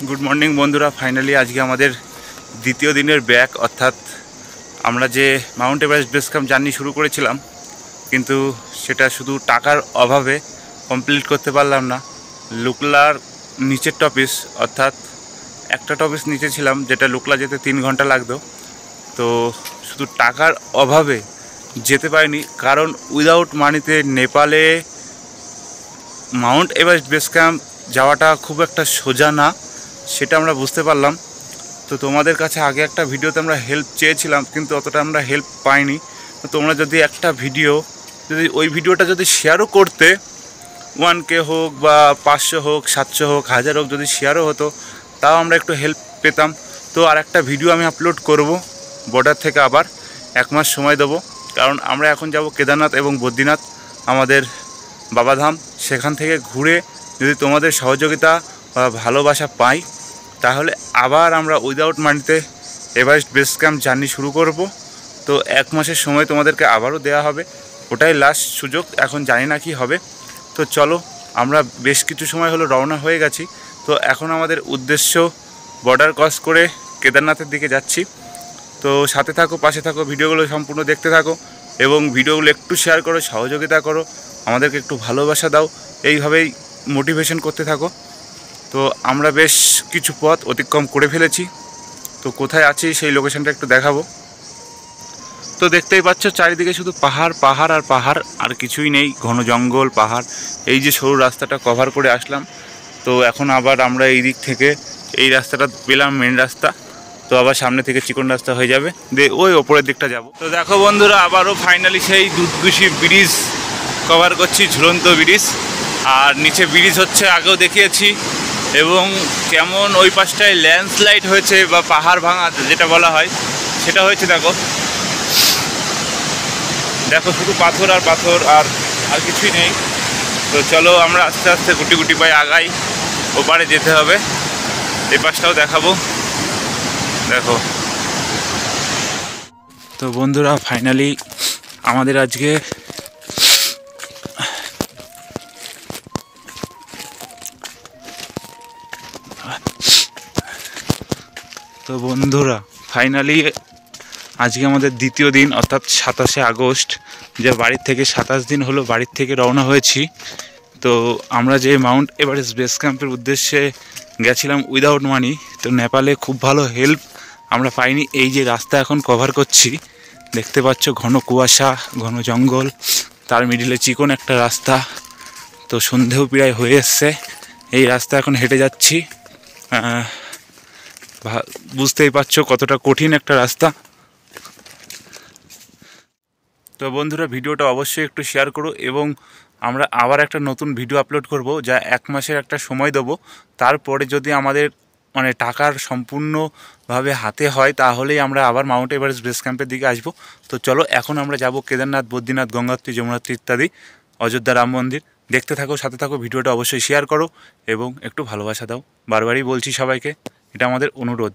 Good morning বন্ধুরা। Finally আজকে আমাদের দ্বিতীয় দিনের ব্যাক, অর্থাৎ আমরা যে Mount Everest base camp journey শুরু করেছিলাম, কিন্তু সেটা শুধু টাকার অভাবে কমপ্লিট করতে পারলাম না। লুকলার নিচের টপিস, অর্থাৎ একটা টপিস নিচে ছিলাম, যেটা লুকলা যেতে 3 ঘন্টা লাগতো। তো শুধু টাকার অভাবে যেতে পারিনি, কারণ উইদাউট মানিতে নেপালে মাউন্ট এভারেস্ট বেস ক্যাম্প যাওয়াটা খুব একটা সোজা না, সেটা আমরা বুঝতে পারলাম। তো তোমাদের কাছে আগে একটা ভিডিওতে আমরা হেল্প চেয়েছিলাম, কিন্তু অতটা আমরা হেল্প পাইনি। তো তোমরা যদি একটা ভিডিও, যদি ওই ভিডিওটা যদি শেয়ারও করতে, 1K হোক বা 500 হোক, 700 হোক, 1000 হোক, যদি শেয়ারও হতো, তাও আমরা একটু হেল্প পেতাম। তো আর একটা ভিডিও আমি আপলোড করব বর্ডার থেকে, আবার 1 মাস সময় দেবো, কারণ আমরা এখন যাব কেদারনাথ এবং বদ্রীনাথ, আমাদের বাবাধাম। সেখান থেকে ঘুরে যদি তোমাদের সহযোগিতা বা ভালোবাসা পাই, তাহলে আবার আমরা উইদাউট মানিতে এভারেস্ট বেস ক্যাম্প জার্নি শুরু করব। তো 1 মাসের সময় তোমাদেরকে আবারও দেওয়া হবে, ওটাই লাস্ট সুযোগ। এখন জানি না কি হবে। তো চলো, আমরা বেশ কিছু সময় হলো রওনা হয়ে গেছি। তো এখন আমাদের উদ্দেশ্য বর্ডার ক্রস করে কেদারনাথের দিকে যাচ্ছি। তো সাথে থাকো, পাশে থাকো, ভিডিওগুলো সম্পূর্ণ দেখতে থাকো এবং ভিডিওগুলো একটু শেয়ার করো, সহযোগিতা করো, আমাদেরকে একটু ভালোবাসা দাও, এইভাবেই মোটিভেশন করতে থাকো। তো আমরা বেশ কিছু পথ অতিক্রম করে ফেলেছি। তো কোথায় আছি সেই লোকেশনটা একটু দেখাবো। তো দেখতেই পাচ্ছ চারিদিকে শুধু পাহাড় পাহাড় আর পাহাড়, আর কিছুই নেই, ঘন জঙ্গল, পাহাড়। এই যে সরু রাস্তাটা কভার করে আসলাম, তো এখন আবার আমরা এই দিক থেকে এই রাস্তাটা পেলাম, মেন রাস্তা। তো আবার সামনে থেকে চিকন রাস্তা হয়ে যাবে, দিয়ে ওই ওপরের দিকটা যাব। তো দেখো বন্ধুরা, আবারও ফাইনালি সেই দুধকুশি ব্রিজ কভার করছি, ঝুলন্ত ব্রিজ। আর নিচে ব্রিজ হচ্ছে, আগেও দেখিয়েছি। এবং কেমন ওই পাশটায় ল্যান্ডস্লাইড হয়েছে বা পাহাড় ভাঙা যেটা বলা হয়, সেটা হয়েছে। দেখো দেখো শুধু পাথর আর পাথর, আর আর কিছুই নেই। তো চলো আমরা আস্তে আস্তে গুটি গুটি পায়ে আগাই, ওপারে যেতে হবে। এই পাশটাও দেখাবো, দেখো। তো বন্ধুরা, ফাইনালি আমাদের আজকে আজকে আমাদের দ্বিতীয় দিন, অর্থাৎ 27শে আগস্ট। যে বাড়ির থেকে 27 দিন হলো বাড়ির থেকে রওনা হয়েছি। তো আমরা যে মাউন্ট এভারেস্ট বেস ক্যাম্পের উদ্দেশ্যে গেছিলাম উইদাউট মানি, তো নেপালে খুব ভালো হেল্প আমরা পাইনি। এই যে রাস্তা এখন কভার করছি, দেখতে পাচ্ছ, ঘন কুয়াশা, ঘন জঙ্গল, তার মিডিলে চিকন একটা রাস্তা। তো সন্ধেও প্রায় হয়ে এসছে, এই রাস্তা এখন হেঁটে যাচ্ছি। বুঝতেই পারছো কতটা কঠিন একটা রাস্তা। তো বন্ধুরা, ভিডিওটা অবশ্যই একটু শেয়ার করো, এবং আমরা আবার একটা নতুন ভিডিও আপলোড করব, যা 1 মাসের একটা সময় দেবো। তারপরে যদি আমাদের টাকার সম্পূর্ণভাবে হাতে হয়, তাহলেই আমরা আবার মাউন্ট এভারেস্ট বেস ক্যাম্পের দিকে আসবো। তো চলো, এখন আমরা যাব কেদারনাথ, বদ্রীনাথ, গঙ্গোত্রী, যমুনোত্রী ইত্যাদি, অযোধ্যা রাম মন্দির। দেখতে থাকো, সাথে থাকো, ভিডিওটা অবশ্যই শেয়ার করো এবং একটু ভালোবাসা দাও। বারবারই বলছি সবাইকে, এটা আমাদের অনুরোধ।